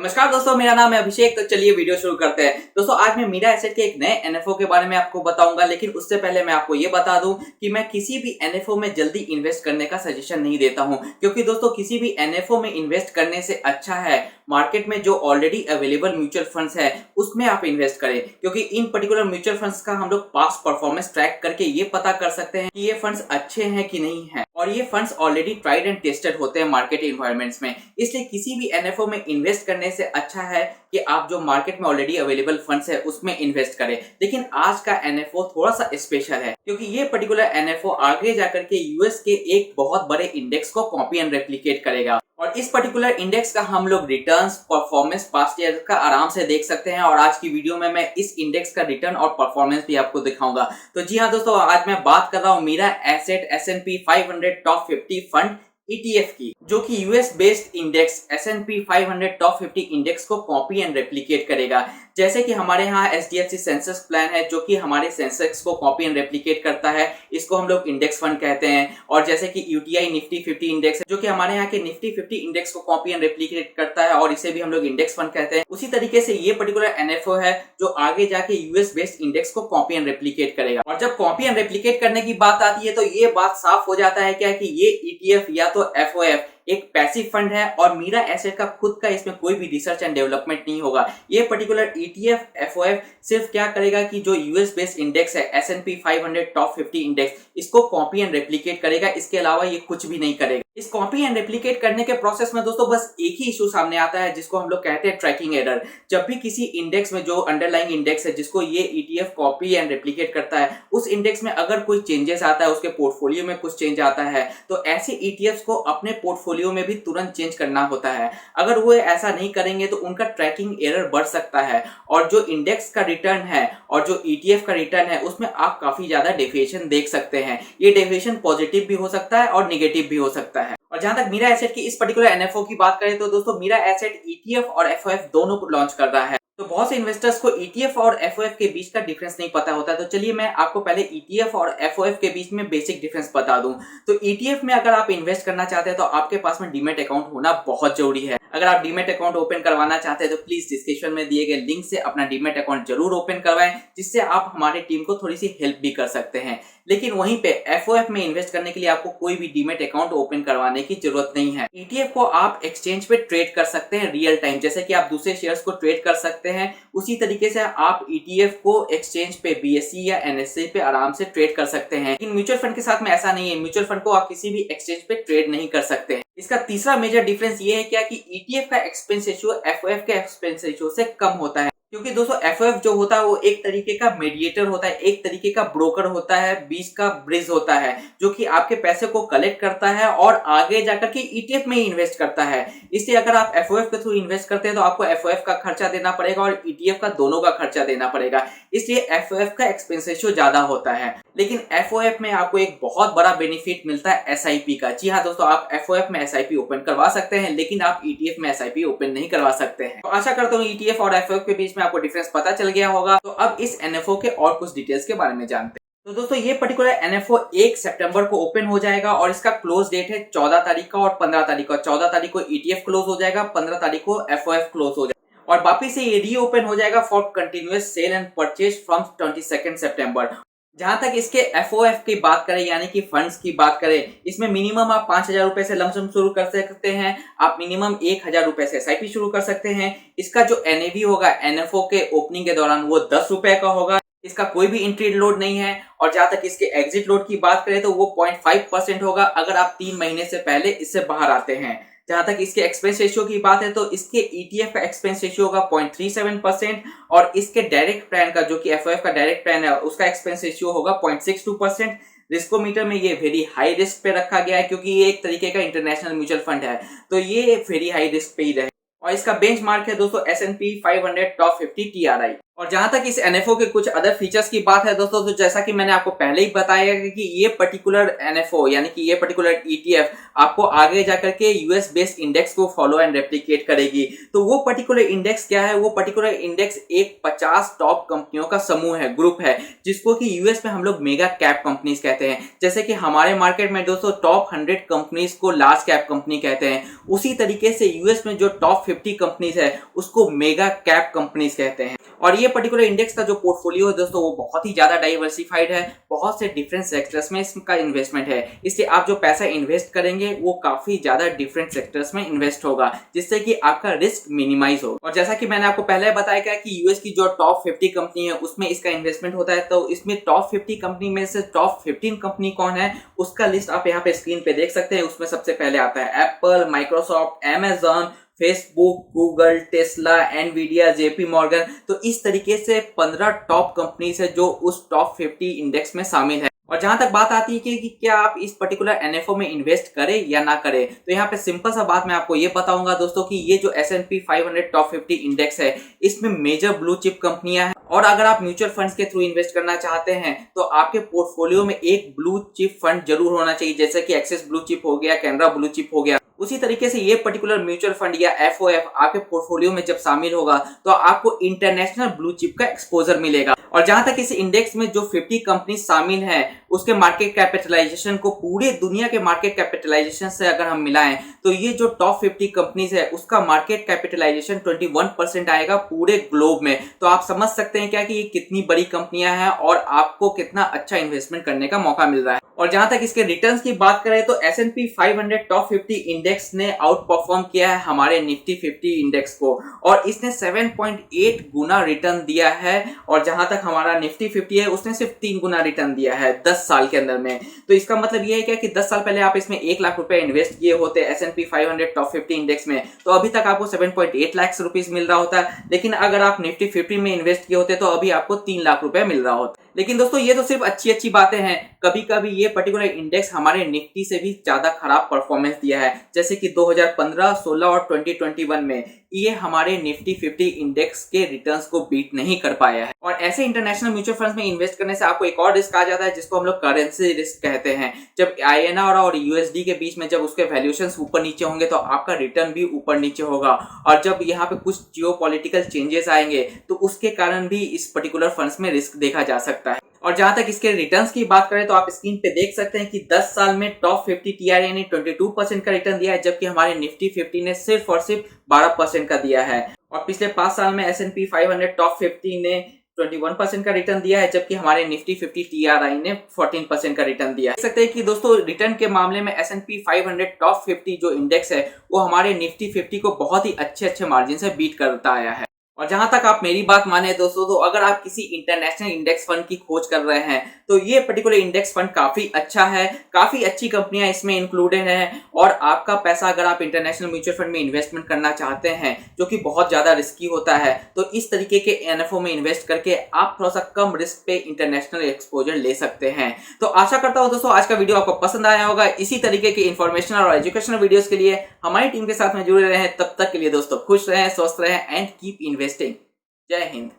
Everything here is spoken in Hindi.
नमस्कार दोस्तों, मेरा नाम है अभिषेक। तो चलिए वीडियो शुरू करते हैं। दोस्तों आज मैं मीरा एसेट के एक नए एनएफओ के बारे में आपको बताऊंगा, लेकिन उससे पहले मैं आपको ये बता दूं कि मैं किसी भी एनएफओ में जल्दी इन्वेस्ट करने का सजेशन नहीं देता हूं, क्योंकि दोस्तों किसी भी एनएफओ में इन्वेस्ट करने से अच्छा है मार्केट में जो ऑलरेडी अवेलेबल म्यूचुअल फंड्स है उसमें आप इन्वेस्ट करें, क्योंकि इन पर्टिकुलर म्यूचुअल फंड्स का हम लोग पास्ट परफॉर्मेंस ट्रैक करके ये पता कर सकते हैं कि ये फंड्स अच्छे हैं कि नहीं है, और ये funds already tried and tested होते हैं मार्केट इन्वायरमेंट्स में। इसलिए किसी भी एनएफओ में इन्वेस्ट करने से अच्छा है कि आप जो मार्केट में ऑलरेडी अवेलेबल फंड्स है उसमें इन्वेस्ट करें। लेकिन आज का एनएफओ थोड़ा सा स्पेशल है, क्योंकि ये पर्टिकुलर एनएफओ आगे जाकर के यूएस के एक बहुत बड़े इंडेक्स को कॉपी एंड रेप्लिकेट करेगा, और इस पर्टिकुलर इंडेक्स का हम लोग रिटर्न्स परफॉर्मेंस पास्ट ईयर का आराम से देख सकते हैं। और आज की वीडियो में मैं इस इंडेक्स का रिटर्न और परफॉर्मेंस भी आपको दिखाऊंगा। तो जी हाँ दोस्तों, आज मैं बात कर रहा हूँ Mirae asset S&P 500 top 50 fund ETF की, जो कि US based index S&P 500 top 50 index को कॉपी एंड रेप्लिकेट करेगा। जैसे कि हमारे यहाँ HDFC सेंसेक्स प्लान है जो कि हमारे सेंसेक्स को कॉपी एंड रेप्लिकेट करता है, इसको हम लोग इंडेक्स फंड कहते हैं। और जैसे कि UTI निफ्टी 50 इंडेक्स है जो कि हमारे यहाँ के निफ्टी 50 इंडेक्स को कॉपी एंड रेप्लिकेट करता है, और इसे भी हम लोग इंडेक्स फंड कहते हैं। उसी तरीके से ये पर्टिकुलर एनएफओ है जो आगे जाके यूएस बेस्ड इंडेक्स को कॉपी एंड रेप्लिकेट करेगा। और जब कॉपी एंड रेप्लिकेट करने की बात आती है तो ये बात साफ हो जाता है क्या कि ये ETF या तो FOF एक पैसिव फंड है, और मीरा एसेट का खुद का इसमें कोई भी रिसर्च एंड डेवलपमेंट नहीं होगा। ये पर्टिकुलर ETF FOF सिर्फ क्या करेगा कि जो यूएस बेस्ड इंडेक्स है S&P 500 टॉप 50 इंडेक्स, इसको कॉपी एंड रेप्लिकेट करेगा। इसके अलावा ये कुछ भी नहीं करेगा। इस कॉपी एंड रेप्लिकेट करने के प्रोसेस में दोस्तों बस एक ही इशू सामने आता है जिसको हम लोग कहते हैं ट्रैकिंग एरर। जब भी किसी इंडेक्स में जो अंडरलाइंग इंडेक्स है जिसको ये ETF कॉपी एंड रेप्लिकेट करता है, उस इंडेक्स में अगर कोई चेंजेस आता है, उसके पोर्टफोलियो में कुछ चेंज आता है, तो ऐसे ETFs को अपने पोर्टफोलियो में भी तुरंत चेंज करना होता है। अगर वो ऐसा नहीं करेंगे तो उनका ट्रैकिंग एरर बढ़ सकता है, और जो इंडेक्स का रिटर्न है और जो ETF का रिटर्न है उसमें आप काफी ज्यादा डेविएशन देख सकते हैं। ये डेविएशन पॉजिटिव भी हो सकता है और निगेटिव भी हो सकता है। और जहां तक मीरा एसेट की इस पर्टिकुलर एनएफओ की बात करें तो दोस्तों मीरा एसेट ETF और FOF दोनों को लॉन्च कर रहा है। तो बहुत से इन्वेस्टर्स को ETF और FOF के बीच का डिफरेंस नहीं पता होता है। तो चलिए मैं आपको पहले ETF और FOF के बीच में बेसिक डिफरेंस बता दूं। तो ETF में अगर आप इन्वेस्ट करना चाहते हैं तो आपके पास में डीमैट अकाउंट होना बहुत जरूरी है। अगर आप डीमैट अकाउंट ओपन करवाना चाहते हैं तो प्लीज डिस्क्रिप्शन में दिए गए लिंक से अपना डीमैट अकाउंट जरूर ओपन करवाएं, जिससे आप हमारी टीम को थोड़ी सी हेल्प भी कर सकते हैं। लेकिन वहीं पे FOF में इन्वेस्ट करने के लिए आपको कोई भी डीमैट अकाउंट ओपन करवाने की जरूरत नहीं है। ETF को आप एक्सचेंज पे ट्रेड कर सकते हैं रियल टाइम, जैसे कि आप दूसरे शेयर्स को ट्रेड कर सकते हैं, उसी तरीके से आप ETF को एक्सचेंज पे BSE या NSE पे आराम से ट्रेड कर सकते हैं। लेकिन म्यूचुअल फंड के साथ में ऐसा नहीं है। म्यूचुअल फंड को आप किसी भी एक्सचेंज पे ट्रेड नहीं कर सकते हैं। इसका तीसरा मेजर डिफरेंस ये है क्या कि ETF का एक्सपेंस रेशियो FOF के एक्सपेंस रेशियो से कम होता है, क्योंकि दोस्तों FOF जो होता है वो एक तरीके का मीडिएटर होता है, एक तरीके का ब्रोकर होता है, बीच का ब्रिज होता है, जो कि आपके पैसे को कलेक्ट करता है और आगे जाकर के ETF में इन्वेस्ट करता है। इसलिए अगर आप FOF के थ्रू इन्वेस्ट करते हैं तो आपको FOF का खर्चा देना पड़ेगा और ETF का दोनों का खर्चा देना पड़ेगा। इसलिए FOF का एक्सपेंस रेशियो ज्यादा होता है। लेकिन FOF में आपको एक बहुत बड़ा बेनिफिट मिलता है SIP का। जी हाँ दोस्तों, आप FOF में SIP ओपन करवा सकते हैं, लेकिन आप ETF में SIP ओपन नहीं करवा सकते हैं। तो आशा करता हूँ ETF और FOF के बीच में आपको डिफरेंस पता चल गया होगा। तो अब इस एनएफओ के और कुछ डिटेल्स के बारे में जानते हैं। तो दोस्तों ये पर्टिकुलर एनएफओ 1 सितंबर को ओपन हो जाएगा, और इसका क्लोज डेट है 14 तारीख का और 15 तारीख का। 14 तारीख को ETF क्लोज हो जाएगा, 15 तारीख को FOF क्लोज हो जाएगा, और वापिस से ये रीओपन हो जाएगा for continuous sale and purchase from 22 सितंबर। जहां तक इसके FOF की बात करें यानी कि फंड्स की बात करें, इसमें मिनिमम आप 5,000 रुपए से लमसम शुरू कर सकते हैं। आप मिनिमम 1,000 रुपए से SIP शुरू कर सकते हैं। इसका जो NAV होगा NFO के ओपनिंग के दौरान वो 10 रुपए का होगा। इसका कोई भी एंट्री लोड नहीं है, और जहां तक इसके एग्जिट लोड की बात करें तो वो 0.5% होगा अगर आप 3 महीने से पहले इससे बाहर आते हैं। जहां तक इसके एक्सपेंस रेशियो की बात है तो इसके ETF का एक्सपेंस रेशियो होगा 0.37%, और इसके डायरेक्ट प्लान का जो कि FOF का डायरेक्ट प्लान है उसका एक्सपेंस रेशियो होगा 0.62%। रिस्कोमीटर में ये वेरी हाई रिस्क पे रखा गया है, क्योंकि ये एक तरीके का इंटरनेशनल म्यूचुअल फंड है, तो ये वेरी हाई रिस्क पे ही रहे। और इसका बेंचमार्क है दोस्तों S&P 500 टॉप 50 TRI। और जहां तक इस एनएफओ के कुछ अदर फीचर्स की बात है दोस्तों, तो जैसा कि मैंने आपको पहले ही बताया कि ये पर्टिकुलर एनएफओ यानी कि ये पर्टिकुलर ईटीएफ आपको आगे जाकर के यूएस बेस्ड इंडेक्स को फॉलो एंड रेप्लिकेट करेगी। तो वो पर्टिकुलर इंडेक्स क्या है? वो पर्टिकुलर इंडेक्स एक 50 टॉप कंपनियों का समूह है, ग्रुप है, जिसको कि यूएस में हम लोग मेगा कैप कंपनीज कहते हैं। जैसे कि हमारे मार्केट में दोस्तों टॉप 100 कंपनीज को लार्ज कैप कंपनी कहते हैं, उसी तरीके से यूएस में जो टॉप 50 कंपनीज है उसको मेगा कैप कंपनीज कहते हैं। और ये पर्टिकुलर इंडेक्स का जो पोर्टफोलियो है दोस्तों वो बहुत ही ज्यादा डाइवर्सिफाइड है, बहुत से डिफरेंट सेक्टर्स में इसका इन्वेस्टमेंट है। इसलिए आप जो पैसा इन्वेस्ट करेंगे वो काफी ज्यादा डिफरेंट सेक्टर्स में इन्वेस्ट होगा, जिससे कि आपका रिस्क मिनिमाइज हो। और जैसा कि मैंने आपको पहले बताया गया कि यूएस की जो टॉप 50 कंपनी है उसमें इसका इन्वेस्टमेंट होता है। तो इसमें टॉप 50 कंपनी में से टॉप 15 कंपनी कौन है उसका लिस्ट आप यहाँ पे स्क्रीन पे देख सकते हैं। उसमें सबसे पहले आता है Apple, Microsoft, Amazon, Facebook, Google, Tesla, Nvidia, JP Morgan. तो इस तरीके से 15 टॉप कंपनीज है जो उस टॉप 50 इंडेक्स में शामिल है। और जहां तक बात आती है कि क्या आप इस पर्टिकुलर एनएफओ में इन्वेस्ट करें या ना करें, तो यहाँ पे सिंपल सा बात मैं आपको ये बताऊंगा दोस्तों कि ये जो S&P 500 टॉप 50 इंडेक्स है इसमें मेजर ब्लू चिप कंपनियां हैं। और अगर आप म्यूचुअल फंड्स के थ्रू इन्वेस्ट करना चाहते हैं तो आपके पोर्टफोलियो में एक ब्लू चिप फंड जरूर होना चाहिए, जैसे कि एक्सिस ब्लू चिप हो गया, कैनरा ब्लू चिप हो गया। उसी तरीके से ये पर्टिकुलर म्यूचुअल फंड या एफओएफ आपके पोर्टफोलियो में जब शामिल होगा तो आपको इंटरनेशनल ब्लू चिप का एक्सपोजर मिलेगा। और जहां तक इस इंडेक्स में जो 50 कंपनी शामिल हैं उसके मार्केट कैपिटलाइजेशन को पूरे दुनिया के मार्केट कैपिटलाइजेशन से अगर हम मिलाएं तो ये जो टॉप 50 कंपनीज है उसका मार्केट कैपिटलाइजेशन 21% आएगा पूरे ग्लोब में। तो आप समझ सकते हैं क्या कि ये कितनी बड़ी कंपनियां हैं और आपको कितना अच्छा इन्वेस्टमेंट करने का मौका मिल रहा है। और जहां तक इसके रिटर्न्स की बात करें तो S&P 500 टॉप 50 इंडेक्स ने आउट परफॉर्म किया है हमारे निफ्टी 50 इंडेक्स को, और इसने 7.8 गुना रिटर्न दिया है। और जहां तक हमारा निफ्टी 50 है उसने सिर्फ 3 गुना रिटर्न दिया है 10 साल के अंदर में। तो इसका मतलब ये है क्या कि 10 साल पहले आप इसमें 1 लाख रुपए इन्वेस्ट किए होते S&P 500 टॉप 50 इंडेक्स में तो अभी तक आपको 7.8 लाख रुपीस मिल रहा होता है। लेकिन अगर आप निफ्टी 50 में इन्वेस्ट किए होते तो अभी आपको 3 लाख रुपए मिल रहा होता। लेकिन दोस्तों ये तो सिर्फ अच्छी अच्छी बातें हैं, कभी कभी ये पर्टिकुलर इंडेक्स हमारे निफ्टी से भी ज्यादा खराब परफॉर्मेंस दिया है। जैसे कि 2015, 16 और 2021 में ये हमारे निफ्टी 50 इंडेक्स के रिटर्न्स को बीट नहीं कर पाया है। और ऐसे इंटरनेशनल म्यूचुअल फंड्स में इन्वेस्ट करने से आपको एक और रिस्क आ जाता है जिसको हम लोग करेंसी रिस्क कहते हैं। जब INR और USD के बीच में जब उसके वैल्यूएशंस ऊपर नीचे होंगे तो आपका रिटर्न भी ऊपर नीचे होगा। और जब यहाँ पे कुछ जियोपॉलिटिकल चेंजेस आएंगे तो उसके कारण भी इस पर्टिकुलर फंड्स में रिस्क देखा जा सकता है। और जहां तक इसके रिटर्न्स की बात करें तो आप स्क्रीन पे देख सकते हैं कि 10 साल में टॉप 50 TRA ने 22% का रिटर्न दिया है, जबकि हमारे निफ्टी 50 ने सिर्फ और सिर्फ 12% का दिया है। और पिछले 5 साल में S&P 500 टॉप 50 ने 21% का रिटर्न दिया है, जबकि हमारे निफ्टी 50 TRI ने 14% का रिटर्न दिया है। देख सकते हैं कि दोस्तों रिटर्न के मामले में S&P 500 टॉप 50 जो इंडेक्स है वो हमारे निफ्टी 50 को बहुत ही अच्छे मार्जिन से बीट करता आया है। और जहां तक आप मेरी बात माने दोस्तों, तो अगर आप किसी इंटरनेशनल इंडेक्स फंड की खोज कर रहे हैं तो ये पर्टिकुलर इंडेक्स फंड काफी अच्छा है, काफी अच्छी कंपनियां इसमें इंक्लूडेड हैं। और आपका पैसा अगर आप इंटरनेशनल म्यूचुअल फंड में इन्वेस्टमेंट करना चाहते हैं जो कि बहुत ज्यादा रिस्की होता है, तो इस तरीके के एनएफओ में इन्वेस्ट करके आप थोड़ा सा कम रिस्क पे इंटरनेशनल एक्सपोजर ले सकते हैं। तो आशा करता हूं दोस्तों आज का वीडियो आपको पसंद आया होगा। इसी तरीके के इंफॉर्मेशनल और एजुकेशनल वीडियोस के लिए हमारी टीम के साथ में जुड़े रहें। तब तक के लिए दोस्तों खुश रहें, स्वस्थ रहें एंड कीप इन्वेस्टिंग। जय हिंद।